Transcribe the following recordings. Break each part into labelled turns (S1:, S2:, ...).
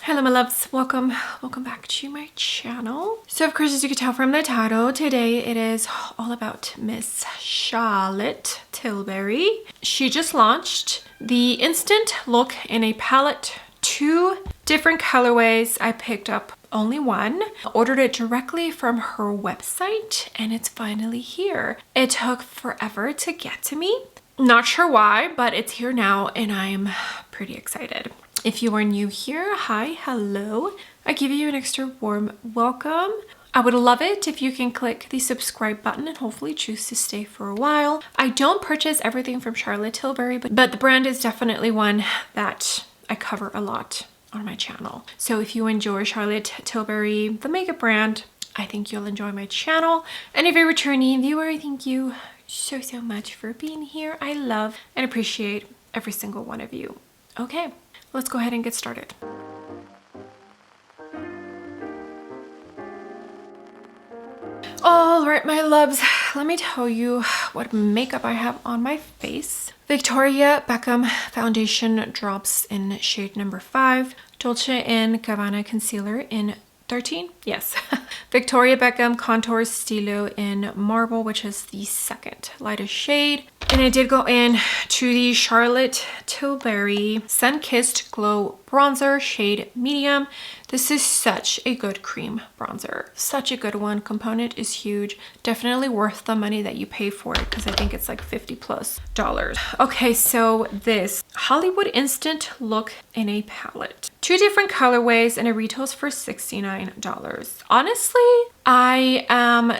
S1: Hello my loves, welcome back to my channel. So of course, as you can tell from the title, today it is all about Miss Charlotte Tilbury. She just launched the Instant Look in a palette, 2 different colorways. I picked up only one, ordered it directly from her website, and it's finally here. It took forever to get to me. Not sure why, but it's here now and I'm pretty excited. If you are new here, hi, hello. I give you an extra warm welcome. I would love it if you can click the subscribe button and hopefully choose to stay for a while. I don't purchase everything from Charlotte Tilbury, but the brand is definitely one that I cover a lot on my channel. So if you enjoy Charlotte Tilbury, the makeup brand, I think you'll enjoy my channel. And if you're a returning viewer, thank you so much for being here. I love and appreciate every single one of you. Okay, let's go ahead and get started. All right, my loves, let me tell you what makeup I have on my face. Victoria Beckham foundation drops in shade number 5. Dolce & Gabbana concealer in 13, yes. Victoria Beckham contour stilo in marble, which is the second lightest shade. And I did go in to the Charlotte Tilbury Sun Kissed Glow bronzer, shade medium. This is such a good cream bronzer, such a good one. Component is huge, definitely worth the money that you pay for it, because I think it's like $50+ Okay, so this Hollywood Instant Look in a palette, 2 different colorways, and it retails for $69. Honestly, I am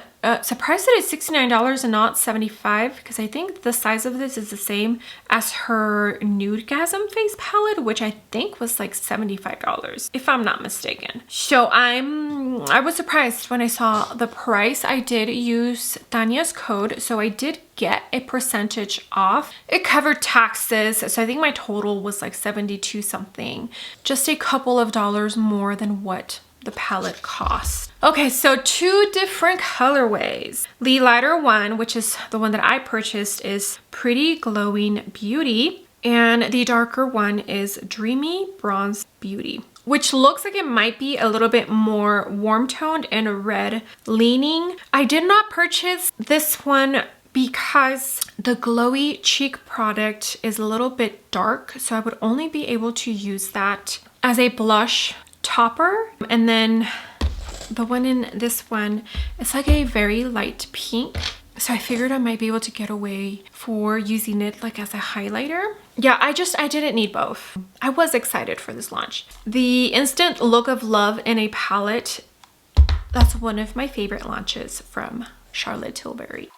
S1: surprised that it's $69 and not $75, because I think the size of this is the same as her Nudegasm face palette, which I think was like $75 if I'm not mistaken. So I was surprised when I saw the price. I did use Tanya's code, so I did get a percentage off. It covered taxes, so I think my total was like 72 something, just a couple of dollars more than what the palette cost. Okay, so 2 different colorways. The lighter one, which is the one that I purchased, is Pretty Glowing Beauty, and the darker one is Dreamy Bronze Beauty, which looks like it might be a little bit more warm toned and red leaning. I did not purchase this one because the glowy cheek product is a little bit dark, so I would only be able to use that as a blush topper. And then the one in this one, it's like a very light pink, so I figured I might be able to get away for using it like as a highlighter. Yeah, I didn't need both. I was excited for this launch. The Instant Look of Love in a palette, that's one of my favorite launches from Charlotte Tilbury.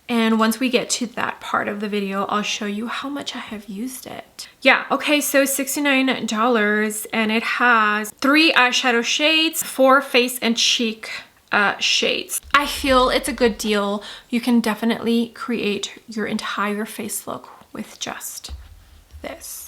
S1: And once we get to that part of the video, I'll show you how much I have used it. Yeah, okay, so $69, and it has 3 eyeshadow shades, 4 face and cheek shades. I feel it's a good deal. You can definitely create your entire face look with just this.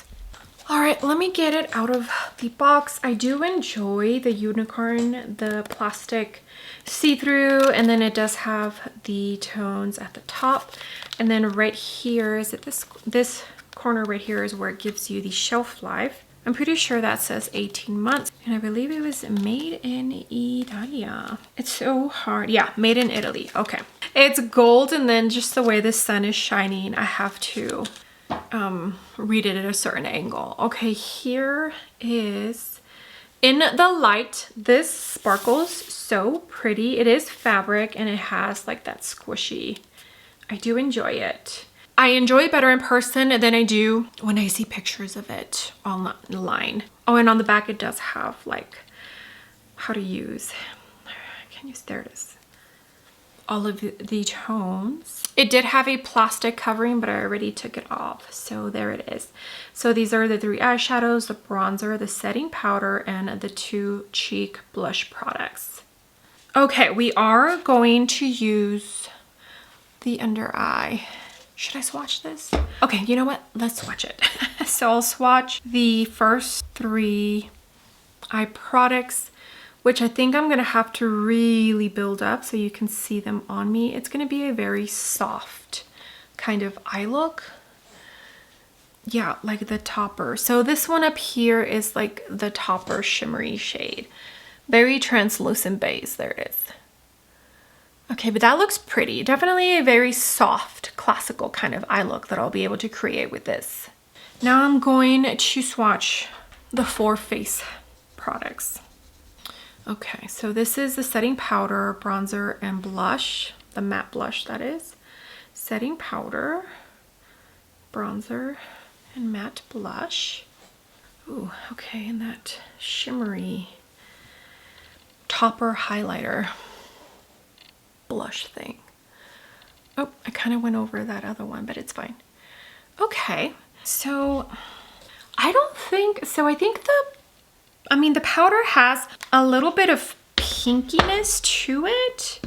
S1: All right, let me get it out of the box. I do enjoy the unicorn, the plastic see-through, and then it does have the tones at the top. And then right here, is it this corner right here is where it gives you the shelf life. I'm pretty sure that says 18 months, and I believe it was made in Italia. It's so hard. Yeah, made in Italy. Okay. It's gold, and then just the way the sun is shining, I have to read it at a certain angle. Okay, here is, in the light, this sparkles so pretty. It is fabric and it has like that squishy. I do enjoy it. I enjoy it better in person than I do when I see pictures of it online. Oh, and on the back it does have like how to use, there it is, all of the tones. It did have a plastic covering, but I already took it off, so there it is. So these are the 3 eyeshadows, the bronzer, the setting powder, and the 2 cheek blush products. Okay, we are going to use the under eye. Should I swatch this? Okay, you know what? Let's swatch it. So I'll swatch the first 3 eye products, which I think I'm gonna have to really build up so you can see them on me. It's gonna be a very soft kind of eye look. yeah, like the topper. So this one up here is like the topper shimmery shade. Very translucent base. There it is. Okay, but that looks pretty. Definitely a very soft, classical kind of eye look that I'll be able to create with this. Now I'm going to swatch the 4 face products. Okay, so this is the setting powder, bronzer, and blush. The matte blush, that is. Setting powder, bronzer, and matte blush. Ooh, okay, and that shimmery topper highlighter blush thing. Oh, I kind of went over that other one, but it's fine. Okay, so I don't think, so I think the powder has a little bit of pinkiness to it.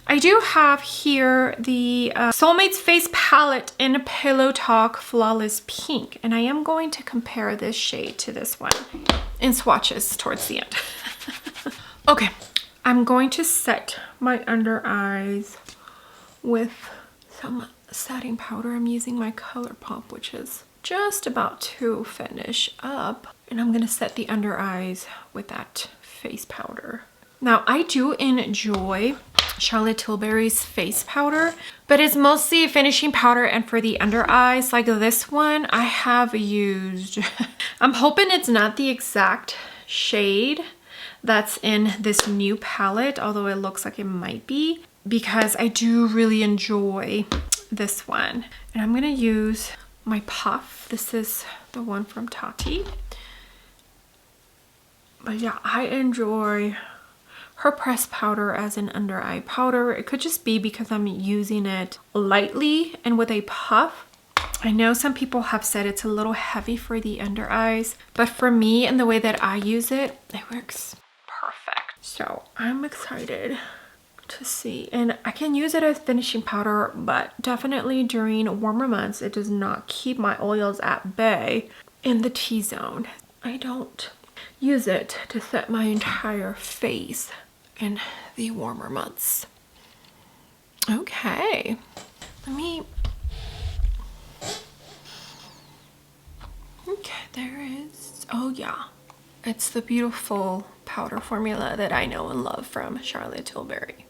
S1: I do have here the Soulmates Face Palette in Pillow Talk Flawless Pink, and I am going to compare this shade to this one in swatches towards the end. Okay, I'm going to set my under eyes with some setting powder. I'm using my ColourPop, which is just about to finish up. And I'm gonna set the under eyes with that face powder. Now, I do enjoy Charlotte Tilbury's face powder, but it's mostly a finishing powder, and for the under eyes, like this one, I have used, I'm hoping it's not the exact shade that's in this new palette, although it looks like it might be, because I do really enjoy this one. And I'm gonna use my puff. This is the one from Tati. But yeah, I enjoy her pressed powder as an under eye powder. It could just be because I'm using it lightly and with a puff. I know some people have said it's a little heavy for the under eyes, but for me and the way that I use it, it works perfect. So I'm excited to see, and I can use it as finishing powder, but definitely during warmer months, it does not keep my oils at bay in the T-zone. I don't use it to set my entire face in the warmer months. Okay, okay, there is, oh yeah, it's the beautiful powder formula that I know and love from Charlotte Tilbury.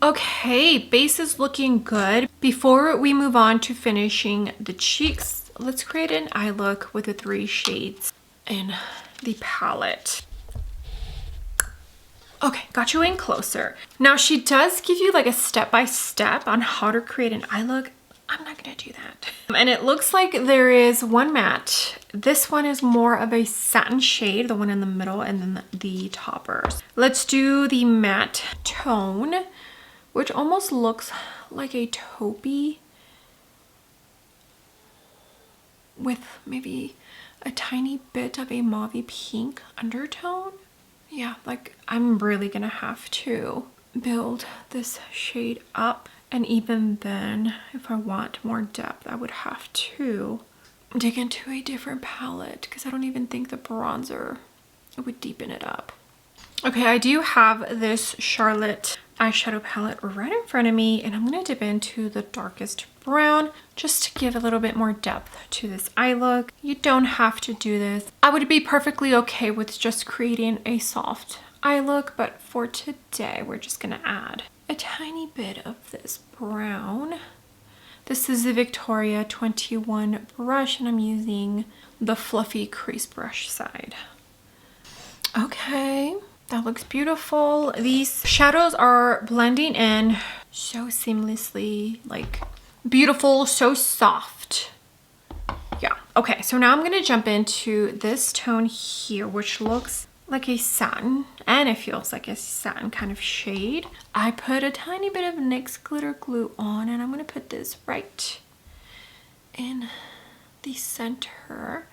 S1: Okay, base is looking good. Before we move on to finishing the cheeks, let's create an eye look with the 3 shades in the palette. Okay, got you in closer. Now she does give you like a step-by-step on how to create an eye look. I'm not gonna do that. And it looks like there is one matte. This one is more of a satin shade, the one in the middle, and then the toppers. Let's do the matte tone, which almost looks like a taupey with maybe a tiny bit of a mauvey pink undertone. Yeah, like I'm really gonna have to build this shade up, and even then, if I want more depth, I would have to dig into a different palette because I don't even think the bronzer would deepen it up. Okay, I do have this Charlotte eyeshadow palette right in front of me, and I'm gonna dip into the darkest brown just to give a little bit more depth to this eye look. You don't have to do this. I would be perfectly okay with just creating a soft eye look, but for today, we're just gonna add a tiny bit of this brown. This is the Victoria 21 brush, and I'm using the fluffy crease brush side. Okay. That looks beautiful. These shadows are blending in so seamlessly, like beautiful, so soft. Yeah, okay, so now I'm gonna jump into this tone here, which looks like a satin, and it feels like a satin kind of shade. I put a tiny bit of NYX glitter glue on, and I'm gonna put this right in the center.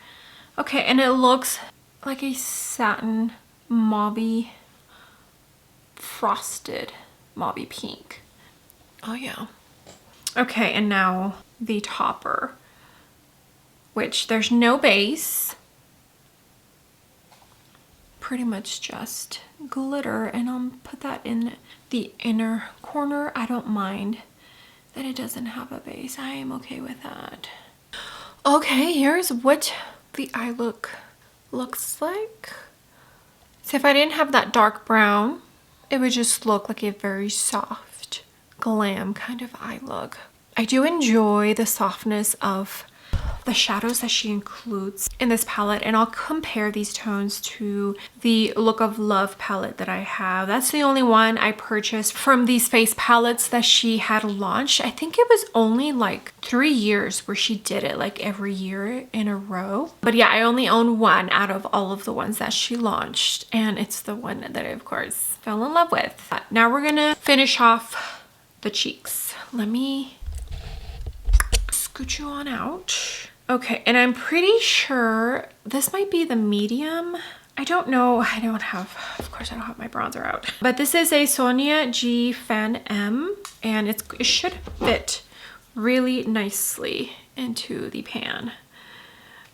S1: Okay, and it looks like a satin mauvey frosted mauvey pink. Oh yeah. Okay, and now the topper, which there's no base, pretty much just glitter, and I'll put that in the inner corner. I don't mind that it doesn't have a base. I am okay with that. Okay, here's what the eye look looks like. So if I didn't have that dark brown, it would just look like a very soft, glam kind of eye look. I do enjoy the softness of the shadows that she includes in this palette, and I'll compare these tones to the Look of Love palette that I have. That's the only one I purchased from these face palettes that she had launched. I think it was only like 3 years where she did it like every year in a row. But yeah, I only own one out of all of the ones that she launched, and it's the one that I of course fell in love with. Now we're gonna finish off the cheeks. Let me scoot you on out. Okay, and I'm pretty sure this might be the medium. I don't know. I don't have, of course I don't have my bronzer out. But this is a Sonia G Fan M, and it should fit really nicely into the pan.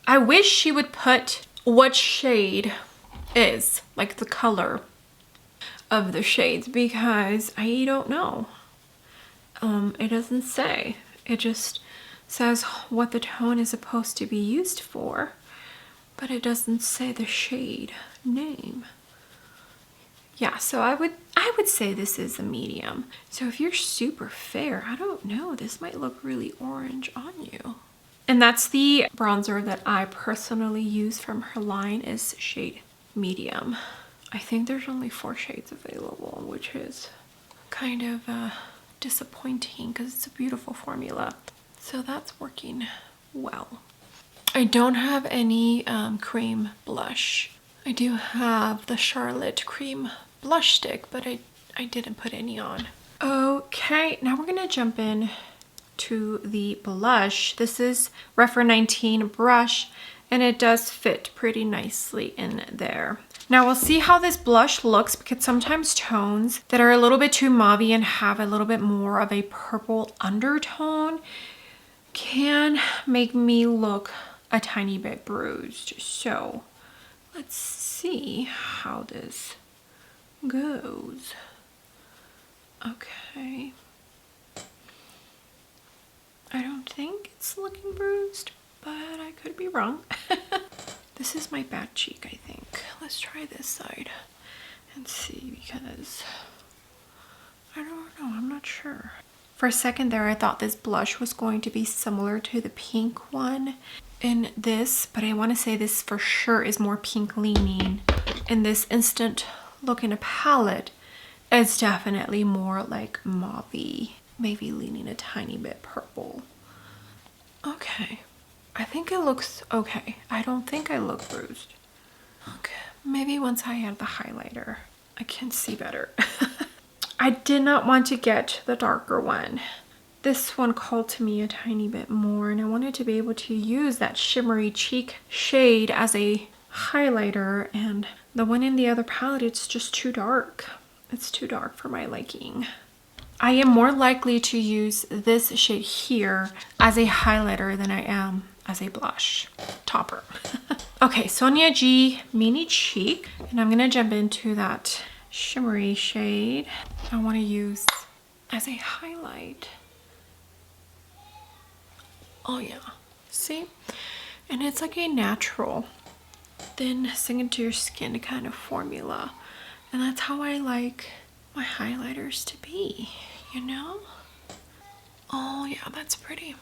S1: I wish she would put what shade is, like the color of the shades, because I don't know. It doesn't say. It just says what the tone is supposed to be used for, but it doesn't say the shade name. Yeah, so I would say this is a medium. So if you're super fair, I don't know, this might look really orange on you. And that's the bronzer that I personally use from her line, is shade medium. I think there's only 4 shades available, which is kind of disappointing because it's a beautiful formula. So that's working well. I don't have any cream blush. I do have the Charlotte cream blush stick, but I didn't put any on. Okay, now we're gonna jump in to the blush. This is Refer 19 brush, and it does fit pretty nicely in there. Now we'll see how this blush looks, because sometimes tones that are a little bit too mauvey and have a little bit more of a purple undertone can make me look a tiny bit bruised. So let's see how this goes. Okay. I don't think it's looking bruised, but I could be wrong. This is my bad cheek, I think. Let's try this side and see, because I don't know, I'm not sure. For a second there, I thought this blush was going to be similar to the pink one in this, but I want to say this for sure is more pink leaning. In this Instant Look in a palette, it's definitely more like mauvey, maybe leaning a tiny bit purple. Okay, I think it looks okay. I don't think I look bruised. Okay, maybe once I add the highlighter, I can see better. I did not want to get the darker one. This one called to me a tiny bit more, and I wanted to be able to use that shimmery cheek shade as a highlighter, and the one in the other palette, it's just too dark. It's too dark for my liking. I am more likely to use this shade here as a highlighter than I am as a blush topper. Okay, Sonia G Mini Cheek, and I'm gonna jump into that shimmery shade I want to use as a highlight. Oh yeah, see? And it's like a natural thin sink into your skin kind of formula, and that's how I like my highlighters to be, you know? Oh yeah, that's pretty.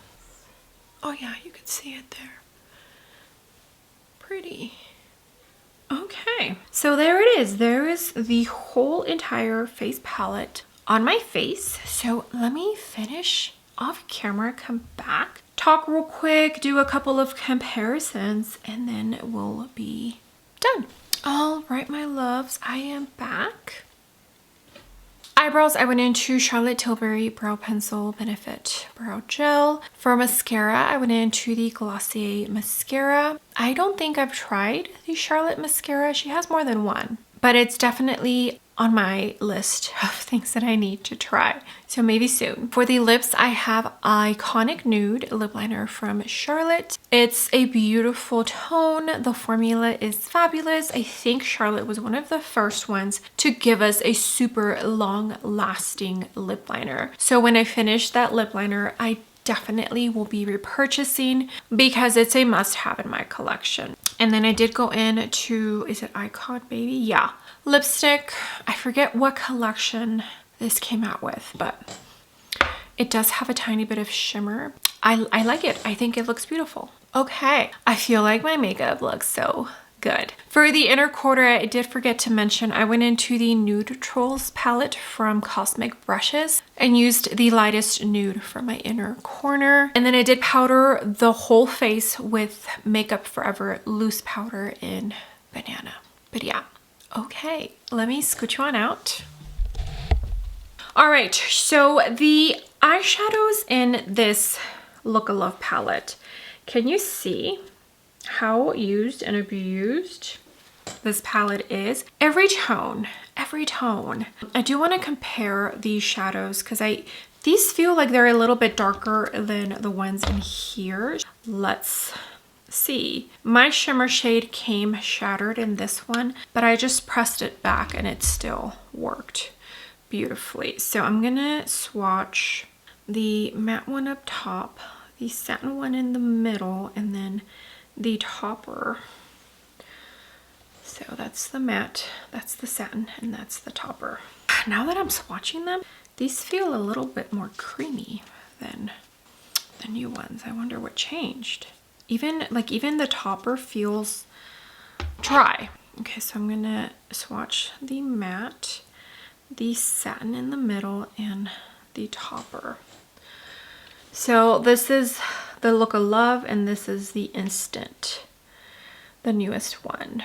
S1: Oh yeah, you can see it there. Pretty. Okay, so there it is. There is the whole entire face palette on my face. So let me finish off camera, come back, talk real quick, do a couple of comparisons, and then we'll be done. All right, my loves, I am back. Eyebrows, I went into Charlotte Tilbury Brow Pencil Benefit Brow Gel. For mascara, I went into the Glossier Mascara. I don't think I've tried the Charlotte mascara. She has more than one, but it's definitely on my list of things that I need to try. So maybe soon. For the lips, I have Iconic Nude lip liner from Charlotte. It's a beautiful tone. The formula is fabulous. I think Charlotte was one of the first ones to give us a super long lasting lip liner. So when I finished that lip liner, I definitely will be repurchasing because it's a must-have in my collection. And then I did go into, is it Icon Baby? Yeah, lipstick. I forget what collection this came out with, but it does have a tiny bit of shimmer. I like it. I think it looks beautiful. Okay, I feel like my makeup looks so good. For the inner quarter, I did forget to mention I went into the Neutrals palette from Cosmic Brushes and used the lightest nude for my inner corner. And then I did powder the whole face with Makeup Forever loose powder in Banana. But yeah, okay, let me scoot you on out. All right, so the eyeshadows in this Look a Love palette, can you see how used and abused this palette is? Every tone. I do want to compare these shadows because these feel like they're a little bit darker than the ones in here. Let's see. My shimmer shade came shattered in this one, but I just pressed it back and it still worked beautifully. So I'm gonna swatch the matte one up top, the satin one in the middle, and then the topper. So that's the matte, that's the satin, and that's the topper. Now that I'm swatching them, these feel a little bit more creamy than the new ones. I wonder what changed. Even the topper feels dry. Okay, so I'm gonna swatch the matte, the satin in the middle, and the topper. So this is the Look of Love, and this is the Instant, the newest one.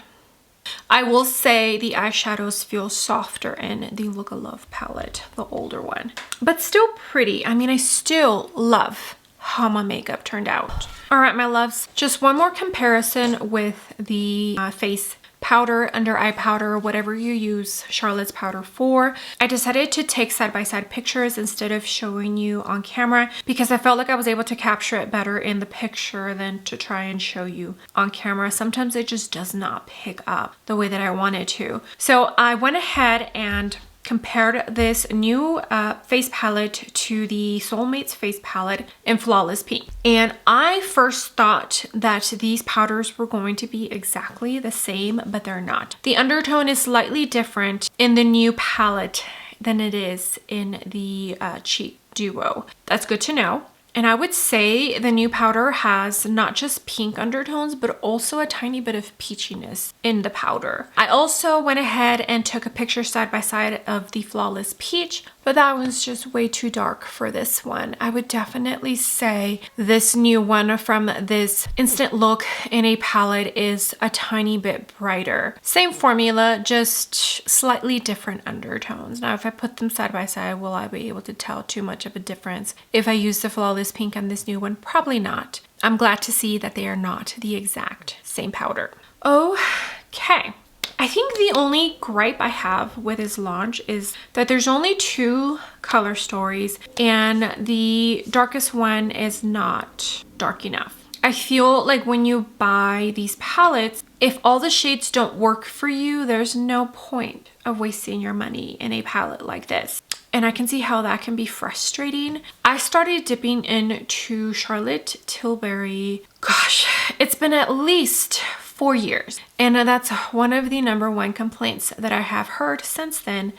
S1: I will say the eyeshadows feel softer in the Look of Love palette, the older one, but still pretty. I mean, I still love how my makeup turned out. All right, my loves, just one more comparison with the face powder, under eye powder, whatever you use Charlotte's powder for. I decided to take side-by-side pictures instead of showing you on camera because I felt like I was able to capture it better in the picture than to try and show you on camera. Sometimes it just does not pick up the way that I wanted to. So I went ahead and compared this new face palette to the Soulmates face palette in Flawless Pink. And I first thought that these powders were going to be exactly the same, but they're not. The undertone is slightly different in the new palette than it is in the Cheek Duo. That's good to know. And I would say the new powder has not just pink undertones, but also a tiny bit of peachiness in the powder. I also went ahead and took a picture side by side of the Flawless Peach, but that was just way too dark for this one. I would definitely say this new one from this Instant Look in a palette is a tiny bit brighter. Same formula, just slightly different undertones. Now, if I put them side by side, will I be able to tell too much of a difference? If I use the Flawless Pink on this new one, probably not. I'm glad to see that they are not the exact same powder. Okay. I think the only gripe I have with this launch is that there's only 2 color stories and the darkest one is not dark enough. I feel like when you buy these palettes, if all the shades don't work for you, there's no point of wasting your money in a palette like this. And I can see how that can be frustrating. I started dipping into Charlotte Tilbury, gosh, it's been at least 4 years. And that's one of the #1 complaints that I have heard since then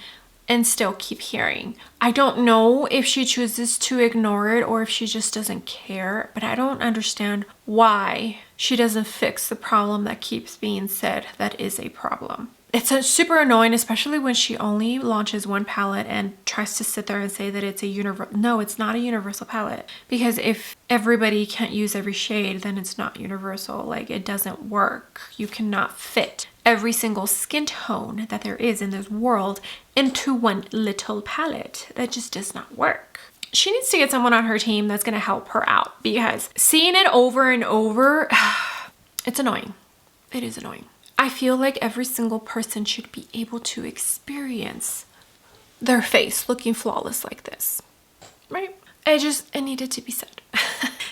S1: and still keep hearing. I don't know if she chooses to ignore it or if she just doesn't care, but I don't understand why she doesn't fix the problem that keeps being said that is a problem. It's super annoying, especially when she only launches one palette and tries to sit there and say that it's a universal. No, it's not a universal palette, because if everybody can't use every shade, then it's not universal. Like, it doesn't work. You cannot fit every single skin tone that there is in this world into one little palette. That just does not work. She needs to get someone on her team that's going to help her out, because seeing it over and over, it's annoying. It is annoying. I feel like every single person should be able to experience their face looking flawless like this, right? It needed to be said.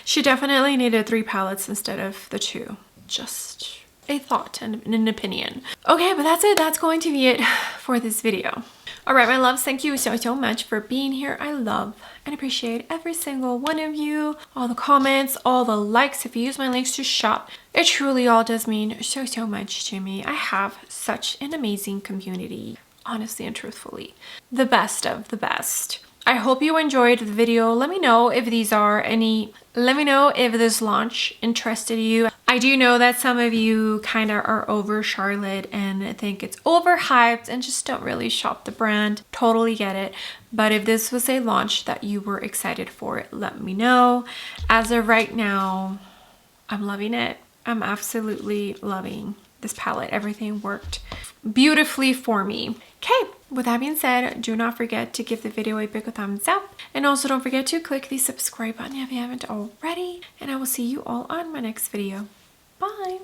S1: She definitely needed 3 palettes instead of the 2. Just a thought and an opinion. Okay, but that's it. That's going to be it for this video. All right, my loves, thank you so much for being here. I love and appreciate every single one of you, all the comments, all the likes. If you use my links to shop, it truly all does mean so much to me. I have such an amazing community, honestly and truthfully, the best of the best. I hope you enjoyed the video. Let me know if this launch interested you. I do know that some of you kind of are over Charlotte and think it's overhyped and just don't really shop the brand. Totally get it. But if this was a launch that you were excited for, let me know. As of right now, I'm loving it. I'm absolutely loving this palette. Everything worked beautifully for me. Okay, with that being said, do not forget to give the video a big thumbs up, and also don't forget to click the subscribe button if you haven't already, and I will see you all on my next video. Bye.